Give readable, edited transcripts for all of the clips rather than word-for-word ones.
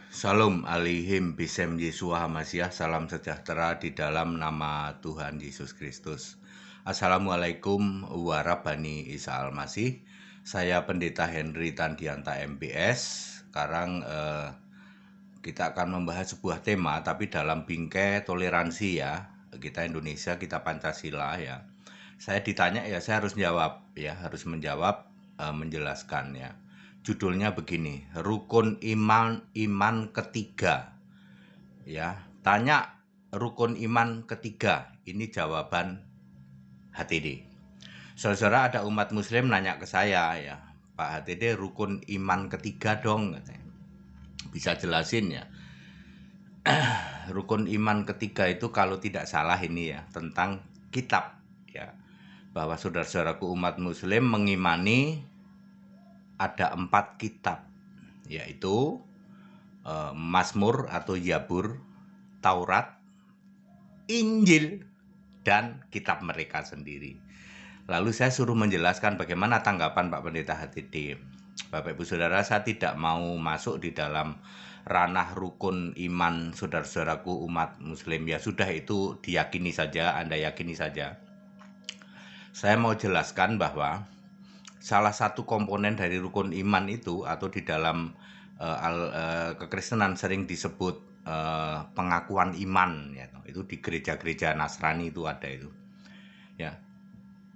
Shalom alihim bisem Yesua Hamasiah. Salam sejahtera di dalam nama Tuhan Yesus Kristus. Assalamualaikum warahmatullahi Isa Al-Masih. Saya Pendeta Henry Tandianta MPS. Sekarang kita akan membahas sebuah tema, tapi dalam bingkai toleransi ya. Kita Indonesia, kita Pancasila ya. Saya ditanya ya, saya harus jawab ya, harus menjawab, menjelaskan ya. Judulnya begini, rukun iman ketiga. Ya, tanya rukun iman ketiga. Ini jawaban HTD. Saudara, ada umat muslim nanya ke saya ya, Pak HTD, rukun iman ketiga dong katanya. Bisa jelasin ya. Rukun iman ketiga itu kalau tidak salah ini ya, tentang kitab ya. Bahwa saudara-saudaraku umat muslim mengimani ada 4 kitab, yaitu Mazmur atau Zabur, Taurat, Injil, dan kitab mereka sendiri. Lalu saya suruh menjelaskan bagaimana tanggapan Pak Pendeta HTD. Bapak Ibu Saudara, saya tidak mau masuk di dalam ranah rukun iman saudara-saudaraku umat muslim. Ya sudah, itu diyakini saja, Anda yakini saja. Saya mau jelaskan bahwa salah satu komponen dari rukun iman itu, atau di dalam kekristenan sering disebut pengakuan iman ya, itu di gereja-gereja Nasrani itu ada itu ya,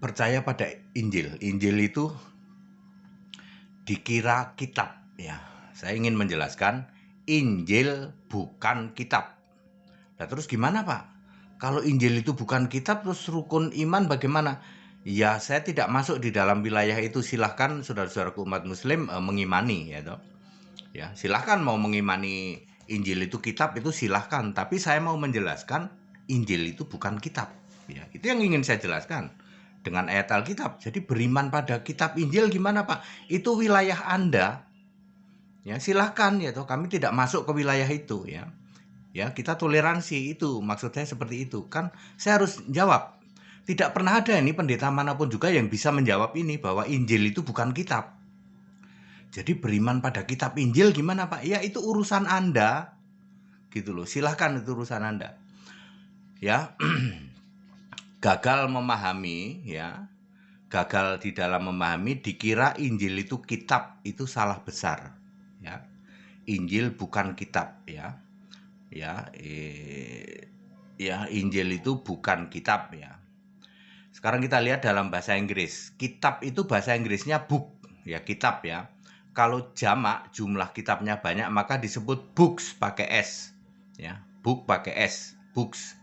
percaya pada Injil. Injil itu dikira kitab ya. Saya ingin menjelaskan, Injil bukan kitab. Nah, terus gimana Pak? Kalau Injil itu bukan kitab, terus rukun iman bagaimana? Ya, saya tidak masuk di dalam wilayah itu. Silahkan saudara-saudaraku umat muslim mengimani ya toh. Ya, silahkan mau mengimani Injil itu kitab, itu silahkan. Tapi saya mau menjelaskan, Injil itu bukan kitab. Ya, itu yang ingin saya jelaskan dengan ayat Alkitab. Jadi beriman pada kitab Injil gimana Pak? Itu wilayah Anda. Ya, silahkan ya toh. Kami tidak masuk ke wilayah itu ya. Ya, kita toleransi, itu maksud saya seperti itu. Kan saya harus jawab. Tidak pernah ada ini pendeta manapun juga yang bisa menjawab ini, bahwa Injil itu bukan kitab. Jadi beriman pada kitab Injil gimana Pak? Ya itu urusan Anda. Gitu loh. Silahkan, itu urusan Anda. Ya. Gagal memahami ya. Gagal di dalam memahami, dikira Injil itu kitab, itu salah besar. Ya. Injil bukan kitab ya. Ya, Injil itu bukan kitab ya. Sekarang kita lihat dalam bahasa Inggris. Kitab itu bahasa Inggrisnya book, ya kitab ya. Kalau jamak, jumlah kitabnya banyak, maka disebut books pakai S. Ya, book pakai S, books.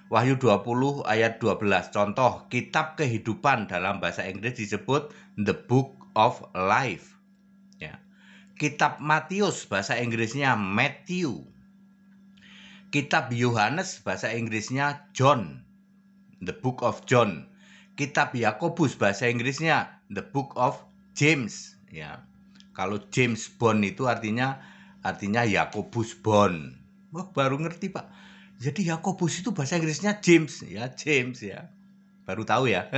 Wahyu 20 ayat 12. Contoh, kitab kehidupan dalam bahasa Inggris disebut the book of life. Ya. Kitab Matius bahasa Inggrisnya Matthew. Kitab Yohanes bahasa Inggrisnya John, the book of John. Kitab Yakobus bahasa Inggrisnya the book of James ya. Kalau James Bond itu artinya Yakobus Bond. Wah, baru ngerti Pak. Jadi Yakobus itu bahasa Inggrisnya James ya, James ya. Baru tahu ya.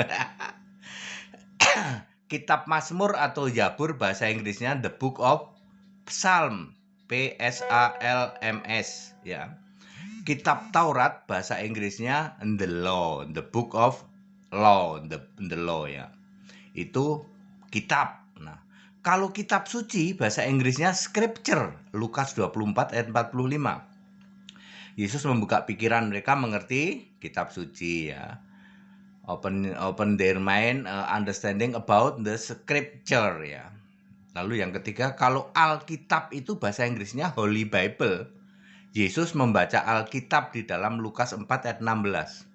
Kitab Mazmur atau Zabur bahasa Inggrisnya the book of Psalm, Psalms ya. Kitab Taurat bahasa Inggrisnya the law, the book of law, the law ya. Itu kitab. Nah, kalau kitab suci bahasa Inggrisnya scripture, Lukas 24 ayat 45. Yesus membuka pikiran mereka mengerti kitab suci ya. Open their mind, understanding about the scripture ya. Lalu yang ketiga, kalau Alkitab itu bahasa Inggrisnya Holy Bible. Yesus membaca Alkitab di dalam Lukas 4 ayat 16.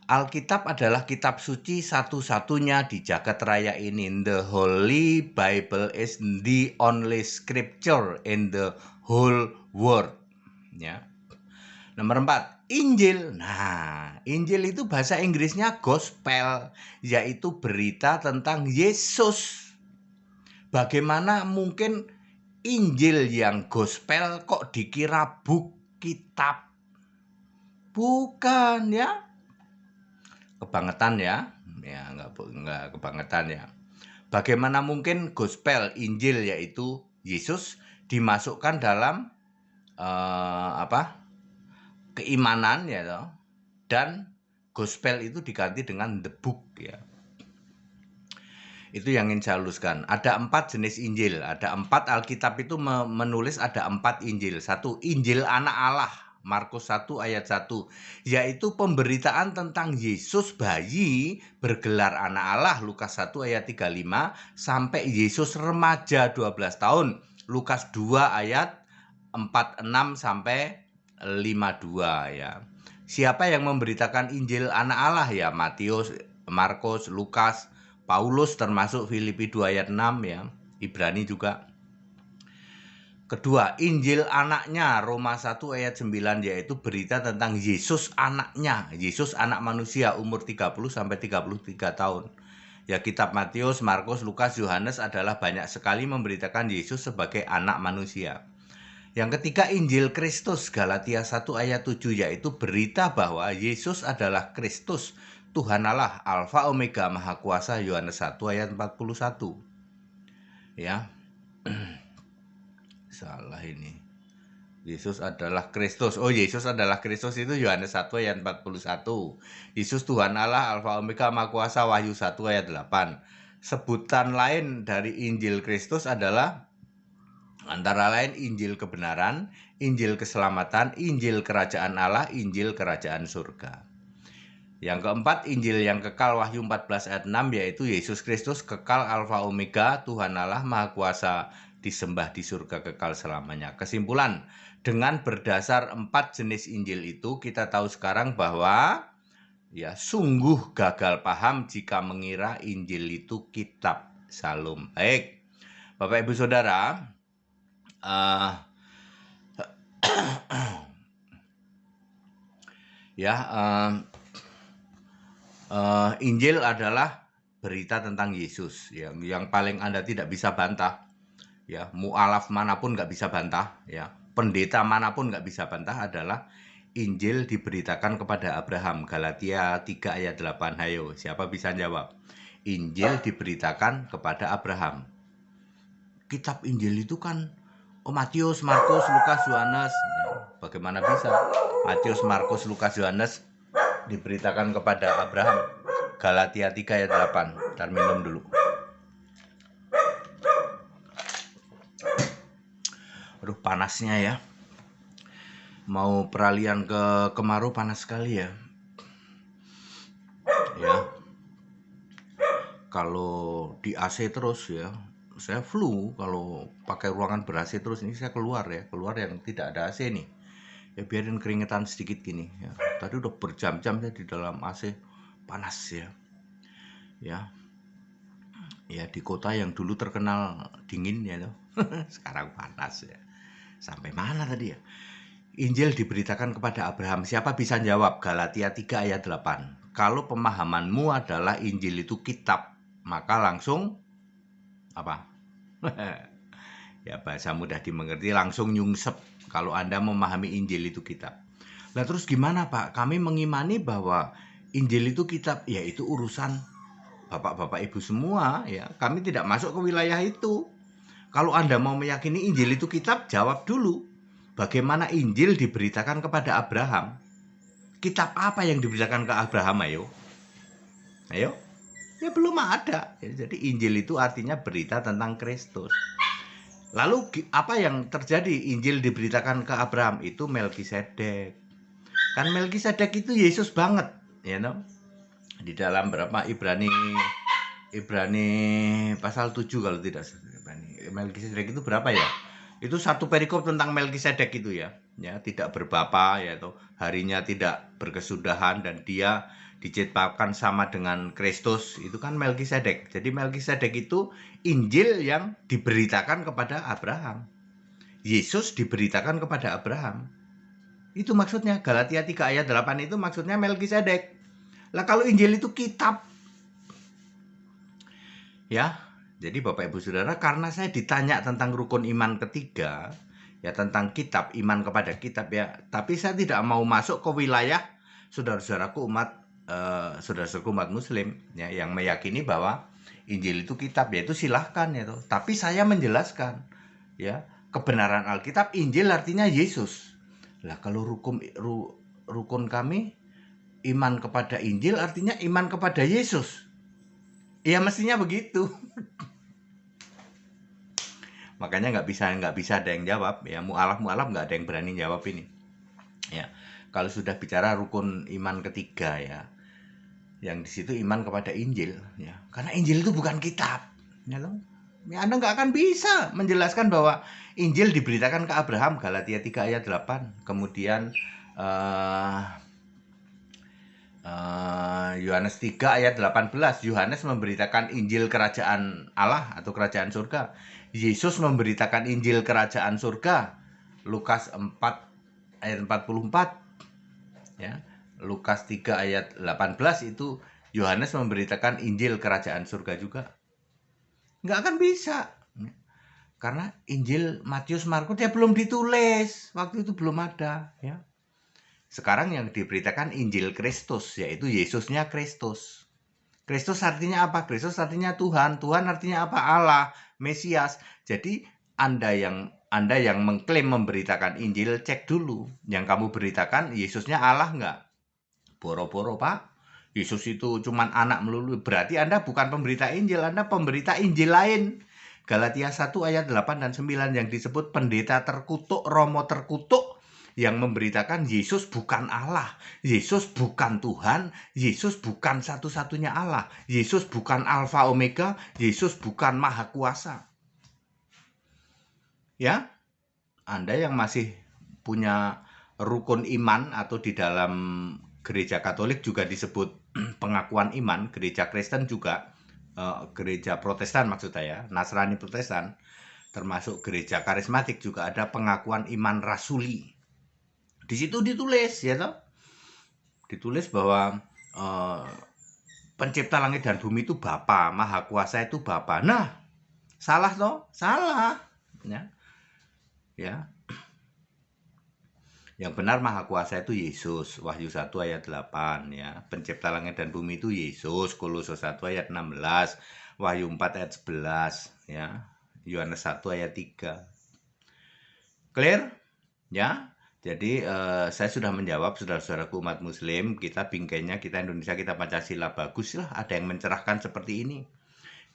Alkitab adalah kitab suci satu-satunya di jagat raya ini. The Holy Bible is the only scripture in the whole world. Ya. Nomor 4, Injil. Nah, Injil itu bahasa Inggrisnya gospel, yaitu berita tentang Yesus. Bagaimana mungkin Injil yang gospel kok dikira book, kitab? Bukan ya. Kebangetan ya. Ya, enggak kebangetan ya. Bagaimana mungkin gospel, Injil yaitu Yesus dimasukkan dalam keimanan ya toh, dan gospel itu diganti dengan the book ya. Itu yang ingin saya luruskan. Ada 4 jenis Injil. Ada 4 Alkitab itu menulis ada 4 Injil. 1, Injil Anak Allah, Markus 1 ayat 1, yaitu pemberitaan tentang Yesus bayi bergelar anak Allah, Lukas 1 ayat 35, sampai Yesus remaja 12 tahun, Lukas 2 ayat 46 sampai 52 ya. Siapa yang memberitakan Injil Anak Allah ya? Matius, Markus, Lukas, Paulus termasuk Filipi 2 ayat 6 ya, Ibrani juga. Kedua, Injil anaknya, Roma 1 ayat 9, yaitu berita tentang Yesus anaknya, Yesus anak manusia umur 30 sampai 33 tahun. Ya, kitab Matius, Markus, Lukas, Yohanes adalah banyak sekali memberitakan Yesus sebagai anak manusia. Yang ketiga, Injil Kristus, Galatia 1 ayat 7, yaitu berita bahwa Yesus adalah Kristus, Tuhan Allah, Alfa Omega, Maha Kuasa, Yohanes 1 ayat 41. Ya. Salah ini. Yesus adalah Kristus. Oh, Yesus adalah Kristus itu Yohanes 1 ayat 41. Yesus Tuhan Allah, Alfa Omega, Maha Kuasa, Wahyu 1 ayat 8. Sebutan lain dari Injil Kristus adalah antara lain Injil kebenaran, Injil keselamatan, Injil kerajaan Allah, Injil kerajaan surga. Yang keempat, Injil yang kekal, Wahyu 14 ayat 6, yaitu Yesus Kristus kekal, Alfa Omega, Tuhan Allah Maha Kuasa, disembah di surga kekal selamanya. Kesimpulan, dengan berdasar 4 jenis Injil itu, kita tahu sekarang bahwa ya sungguh gagal paham jika mengira Injil itu kitab. Salam. Baik, Bapak Ibu Saudara, Injil adalah berita tentang Yesus yang paling Anda tidak bisa bantah. Ya, mu'alaf manapun nggak bisa bantah, ya, pendeta manapun nggak bisa bantah adalah Injil diberitakan kepada Abraham. Galatia 3 ayat 8. Hayo, siapa bisa jawab? Injil diberitakan kepada Abraham. Kitab Injil itu kan Matius, Markus, Lukas, Yohanes. Ya, bagaimana bisa Matius, Markus, Lukas, Yohanes diberitakan kepada Abraham? Galatia 3 ayat 8. Ntar minum dulu. Aduh, panasnya ya. Mau peralihan ke kemarau panas sekali ya. Ya. Kalau di AC terus ya, saya flu kalau pakai ruangan ber-AC terus. Ini saya keluar yang tidak ada AC nih. Ya biarin keringetan sedikit gini ya. Tadi udah berjam-jam saya di dalam AC, panas ya. Ya di kota yang dulu terkenal dingin ya loh. Sekarang panas ya. Sampai mana tadi ya? Injil diberitakan kepada Abraham. Siapa bisa jawab? Galatia 3 ayat 8. Kalau pemahamanmu adalah Injil itu kitab, maka langsung apa? Ya, bahasa mudah dimengerti, langsung nyungsep kalau Anda memahami Injil itu kitab. Nah, terus gimana, Pak? Kami mengimani bahwa Injil itu kitab, ya itu urusan Bapak-bapak Ibu semua ya. Kami tidak masuk ke wilayah itu. Kalau Anda mau meyakini Injil itu kitab, jawab dulu. Bagaimana Injil diberitakan kepada Abraham? Kitab apa yang diberitakan ke Abraham? Ayo. Ya belum ada. Jadi Injil itu artinya berita tentang Kristus. Lalu apa yang terjadi? Injil diberitakan ke Abraham itu Melkisedek. Kan Melkisedek itu Yesus banget, ya no? Di dalam berapa Ibrani pasal 7 kalau tidak salah. Melkisedek itu berapa ya? Itu satu perikop tentang Melkisedek itu ya. Ya, tidak berbapa yaitu harinya tidak berkesudahan dan dia diciptakan sama dengan Kristus. Itu kan Melkisedek. Jadi Melkisedek itu Injil yang diberitakan kepada Abraham. Yesus diberitakan kepada Abraham. Itu maksudnya Galatia 3 ayat 8 itu maksudnya Melkisedek. Lah kalau Injil itu kitab. Ya. Jadi Bapak Ibu Saudara, karena saya ditanya tentang rukun iman ketiga, ya tentang kitab, iman kepada kitab ya, tapi saya tidak mau masuk ke wilayah saudara-saudaraku saudara-saudaraku umat Muslim ya yang meyakini bahwa Injil itu kitab, yaitu silahkan ya toh. Tapi saya menjelaskan ya kebenaran Alkitab, Injil artinya Yesus. Lah kalau rukun kami iman kepada Injil artinya iman kepada Yesus. Ya mestinya begitu. Makanya nggak bisa ada yang jawab ya, mualaf nggak ada yang berani jawab ini. Ya, kalau sudah bicara rukun iman ketiga ya, yang di situ iman kepada Injil ya, karena Injil itu bukan kitab, ya loh. Ya, Anda nggak akan bisa menjelaskan bahwa Injil diberitakan ke Abraham, Galatia 3 ayat 8, kemudian Yohanes 3 ayat 18, Yohanes memberitakan Injil kerajaan Allah atau kerajaan surga. Yesus memberitakan Injil kerajaan surga. Lukas 4 ayat 44. Ya. Lukas 3 ayat 18 itu Yohanes memberitakan Injil kerajaan surga juga. Nggak akan bisa. Karena Injil Matius Markus dia belum ditulis. Waktu itu belum ada, ya. Sekarang yang diberitakan Injil Kristus, yaitu Yesusnya Kristus. Kristus artinya apa? Kristus artinya Tuhan. Tuhan artinya apa? Allah, Mesias. Jadi Anda yang mengklaim memberitakan Injil, cek dulu. Yang kamu beritakan Yesusnya Allah nggak? Boro-boro, Pak. Yesus itu cuman anak melulu. Berarti Anda bukan pemberita Injil, Anda pemberita Injil lain. Galatia 1 ayat 8 dan 9 yang disebut pendeta terkutuk, romo terkutuk, yang memberitakan Yesus bukan Allah, Yesus bukan Tuhan, Yesus bukan satu-satunya Allah, Yesus bukan Alfa Omega, Yesus bukan Maha Kuasa. Ya, Anda yang masih punya rukun iman atau di dalam gereja Katolik juga disebut pengakuan iman, gereja Kristen juga, gereja Protestan maksud saya, Nasrani Protestan, termasuk gereja karismatik juga ada pengakuan iman rasuli. Di situ ditulis ya toh, ditulis bahwa pencipta langit dan bumi itu Bapa, Maha Kuasa itu Bapa. Nah, salah toh? Salah. Ya. Yang benar Maha Kuasa itu Yesus, Wahyu 1 ayat 8 ya. Pencipta langit dan bumi itu Yesus, Kolose 1 ayat 16, Wahyu 4 ayat 11 ya. Yohanes 1 ayat 3. Clear? Ya. Jadi saya sudah menjawab saudara-saudaraku umat muslim, kita bingkainya, kita Indonesia, kita Pancasila, bagus lah ada yang mencerahkan seperti ini.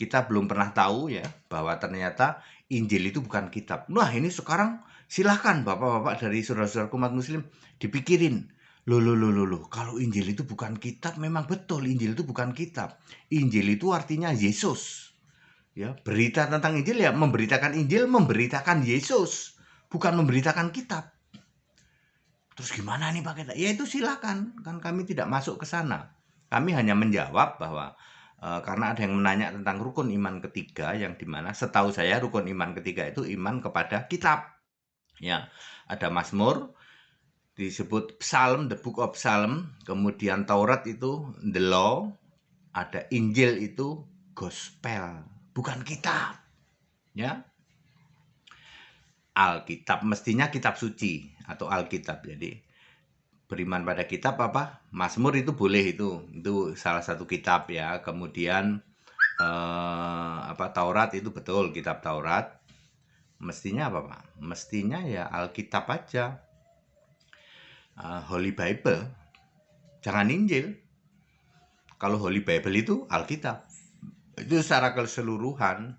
Kita belum pernah tahu ya bahwa ternyata Injil itu bukan kitab. Nah ini sekarang silahkan bapak-bapak dari saudara-saudara umat muslim dipikirin. Loh, kalau Injil itu bukan kitab, memang betul Injil itu bukan kitab. Injil itu artinya Yesus. Ya, berita tentang Injil ya memberitakan Injil, memberitakan Yesus, bukan memberitakan kitab. Terus gimana nih Pak Kita? Ya itu silakan, kan kami tidak masuk ke sana. Kami hanya menjawab bahwa karena ada yang menanya tentang rukun iman ketiga, yang dimana setahu saya rukun iman ketiga itu iman kepada kitab. Ya, ada Mazmur, disebut Psalm, the book of Psalm, kemudian Taurat itu the law, ada Injil itu gospel, bukan kitab. Ya, Alkitab mestinya kitab suci atau Alkitab. Jadi beriman pada kitab apa? Mazmur itu boleh, itu salah satu kitab ya. Kemudian Taurat itu betul kitab Taurat. Mestinya apa Pak? Mestinya ya Alkitab aja. Holy Bible, jangan Injil. Kalau Holy Bible itu Alkitab. Itu secara keseluruhan.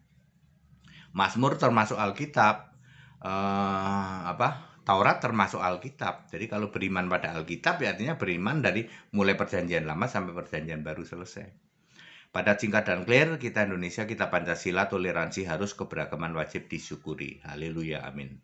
Mazmur termasuk Alkitab. Taurat termasuk Alkitab. Jadi kalau beriman pada Alkitab ya artinya beriman dari mulai perjanjian lama sampai perjanjian baru selesai. Pada singkat dan clear, kita Indonesia, kita Pancasila, toleransi harus, keberagaman wajib disyukuri. Haleluya, amin.